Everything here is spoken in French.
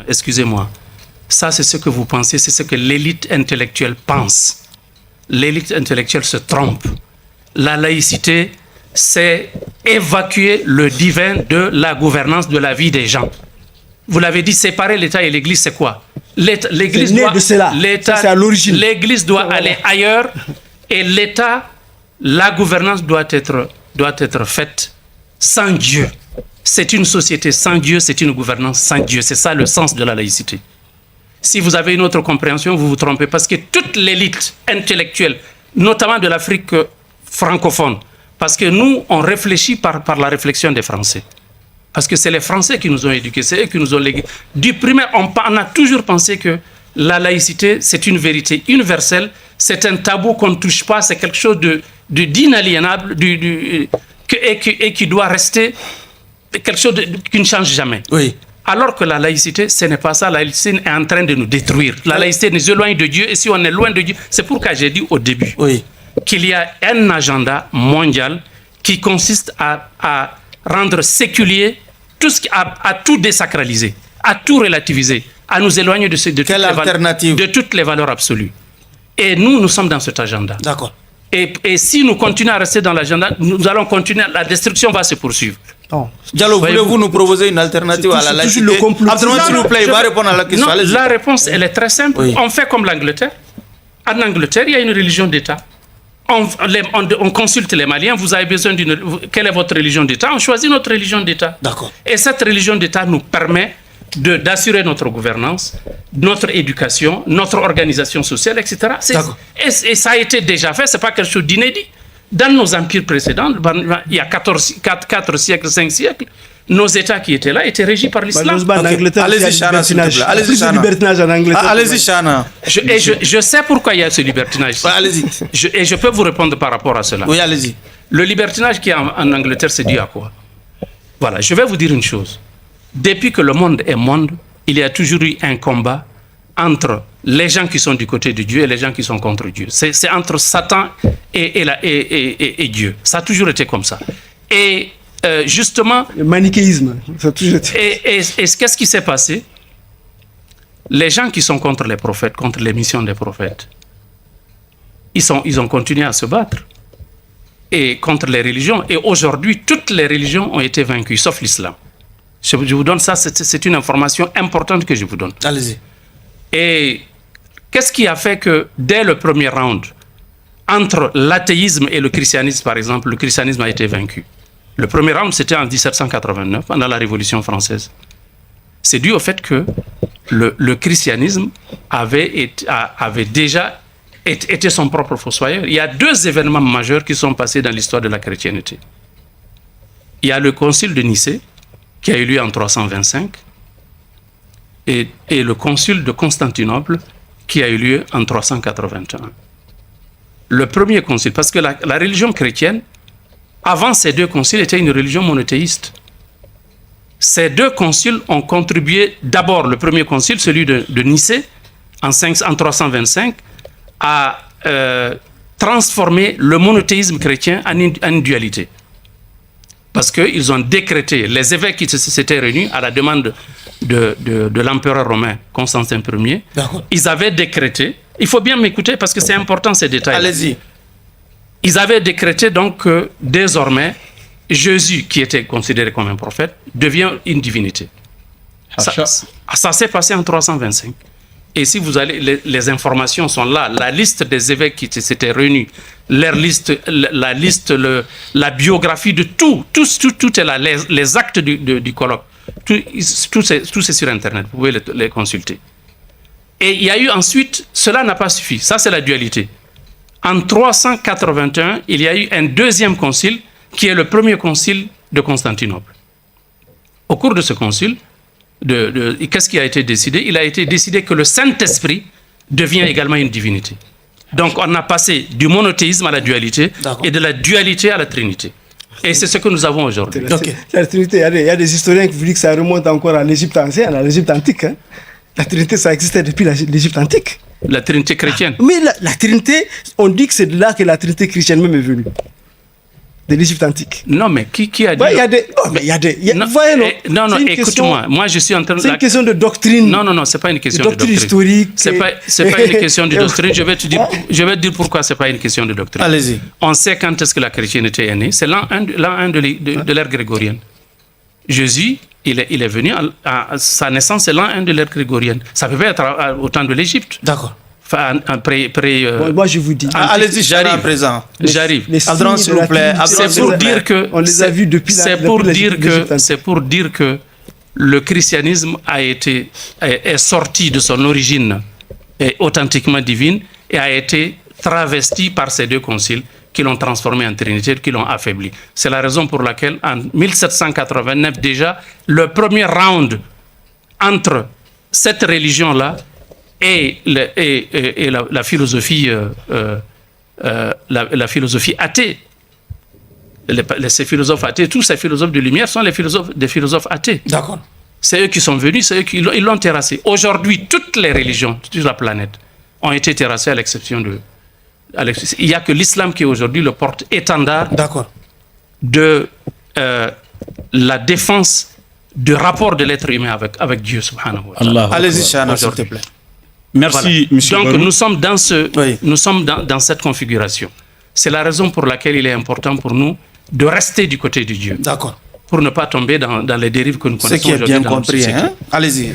excusez-moi. Ça, c'est ce que vous pensez, c'est ce que l'élite intellectuelle pense. L'élite intellectuelle se trompe. La laïcité, c'est évacuer le divin de la gouvernance de la vie des gens. Vous l'avez dit, séparer l'État et l'Église, c'est quoi? L'Église doit aller ailleurs et l'État, la gouvernance doit être faite sans Dieu. C'est une société sans Dieu, c'est une gouvernance sans Dieu. C'est ça le sens de la laïcité. Si vous avez une autre compréhension, vous vous trompez. Parce que toute l'élite intellectuelle, notamment de l'Afrique francophone, parce que nous, on réfléchit par la réflexion des Français. Parce que c'est les Français qui nous ont éduqués, c'est eux qui nous ont légué. Du primaire, on a toujours pensé que la laïcité, c'est une vérité universelle, c'est un tabou qu'on ne touche pas, c'est quelque chose d'inaliénable et qui doit rester quelque chose qui ne change jamais. Oui. Alors que la laïcité, ce n'est pas ça. La laïcité est en train de nous détruire. La laïcité nous éloigne de Dieu. Et si on est loin de Dieu, c'est pourquoi j'ai dit au début qu'il y a un agenda mondial qui consiste à rendre séculier à tout désacraliser, à tout relativiser, à nous éloigner de toutes les valeurs absolues. Et nous sommes dans cet agenda. D'accord. Et si nous continuons à rester dans l'agenda, nous allons continuer, la destruction va se poursuivre. Oh. Diallo, voulez-vous nous proposer une alternative à la laïcité? Abdelrahmane, s'il vous plaît, il va répondre à la question. Non, la réponse, elle est très simple. Oui. On fait comme l'Angleterre. En Angleterre, il y a une religion d'État. On consulte les Maliens. Vous avez besoin quelle est votre religion d'État? On choisit notre religion d'État. D'accord. Et cette religion d'État nous permet d'assurer notre gouvernance, notre éducation, notre organisation sociale, etc. Et ça a été déjà fait. C'est pas quelque chose d'inédit. Dans nos empires précédents, il y a 4 siècles, 5 siècles, nos États qui étaient là étaient régis par l'islam. Allez-y, Chana, s'il te plaît. Allez-y, Chana. Je sais pourquoi il y a ce libertinage. Allez-y. Et je peux vous répondre par rapport à cela. Oui, allez-y. Le libertinage qui est en Angleterre, c'est dû à quoi? Voilà, je vais vous dire une chose. Depuis que le monde est monde, il y a toujours eu un combat entre les gens qui sont du côté de Dieu et les gens qui sont contre Dieu. C'est entre Satan et Dieu. Ça a toujours été comme ça. Et justement... Le manichéisme, ça a toujours été... Et qu'est-ce qui s'est passé? Les gens qui sont contre les prophètes, contre les missions des prophètes, ils ont continué à se battre. Et contre les religions. Et aujourd'hui, toutes les religions ont été vaincues, sauf l'islam. Je vous donne ça, c'est une information importante que je vous donne. Allez-y. Et qu'est-ce qui a fait que dès le premier round, entre l'athéisme et le christianisme, par exemple, le christianisme a été vaincu? Le premier round, c'était en 1789, pendant la Révolution française. C'est dû au fait que le christianisme avait déjà été son propre fossoyeur. Il y a 2 événements majeurs qui sont passés dans l'histoire de la chrétienté. Il y a le concile de Nicée, qui a eu lieu en 325, et le concile de Constantinople, qui a eu lieu en 381. Le premier concile, parce que la religion chrétienne, avant ces 2 conciles, était une religion monothéiste. Ces 2 conciles ont contribué, d'abord le premier concile, celui de Nicée, en 325, à transformer le monothéisme chrétien en une dualité. Parce qu'ils ont décrété, les évêques qui s'étaient réunis à la demande de l'empereur romain Constantin Ier, ils avaient décrété, il faut bien m'écouter parce que c'est important ces détails. Allez-y. Ils avaient décrété donc que désormais, Jésus, qui était considéré comme un prophète, devient une divinité. Ça s'est passé en 325. Et si vous allez, les informations sont là. La liste des évêques qui s'étaient réunis, leur liste, la biographie de tout est là. Les actes du colloque, tout c'est sur Internet. Vous pouvez les consulter. Et il y a eu ensuite, cela n'a pas suffi. Ça, c'est la dualité. En 381, il y a eu un 2e concile qui est le premier concile de Constantinople. Au cours de ce concile, qu'est-ce qui a été décidé? Il a été décidé que le Saint-Esprit devient également une divinité. Donc on a passé du monothéisme à la dualité et de la dualité à la Trinité. Et c'est ce que nous avons aujourd'hui. La Trinité, il y a des historiens qui vous disent que ça remonte encore à l'Égypte ancienne, à l'Égypte antique. Hein. La Trinité, ça existait depuis l'Égypte antique. La Trinité chrétienne. Mais la Trinité, on dit que c'est de là que la Trinité chrétienne même est venue. de l'Égypte antique. Non, mais qui a dit... Il y a des... Oh, mais il y a des... Non, écoute-moi. Moi, je suis en train de... C'est une question de doctrine. Non, c'est pas une question de doctrine. Historique. C'est pas une question de doctrine. Je vais te dire pourquoi c'est pas une question de doctrine. Allez-y. On sait quand est-ce que la chrétienté est née. C'est l'an 1 de l'ère grégorienne. Jésus, il est venu à sa naissance, c'est l'an 1 de l'ère grégorienne. Ça peut pas être au temps de l'Égypte. D'accord. Enfin, moi, je vous dis. Allez-y, j'arrive à présent. J'arrive. Abdran, s'il vous plaît. C'est pour dire que... On les a vus depuis C'est pour dire que le christianisme est sorti de son origine authentiquement divine et a été travesti par ces deux conciles qui l'ont transformé en Trinité, qui l'ont affaibli. C'est la raison pour laquelle, en 1789 déjà, le premier round entre cette religion-là et la philosophie athée. Ces philosophes athées, tous ces philosophes de lumière sont des philosophes athées. D'accord. C'est eux qui sont venus, c'est eux qui l'ont terrassé. Aujourd'hui, toutes les religions sur la planète ont été terrassées à l'exception de... Il n'y a que l'islam qui aujourd'hui le porte-étendard de la défense du rapport de l'être humain avec Dieu subhanahu wa ta'ala. Allez-y, Chana, s'il te plaît. Merci, monsieur. Donc, nous sommes dans cette configuration. C'est la raison pour laquelle il est important pour nous de rester du côté de Dieu. D'accord. Pour ne pas tomber dans les dérives que nous connaissons aujourd'hui. C'est qui est bien compris. Allez-y.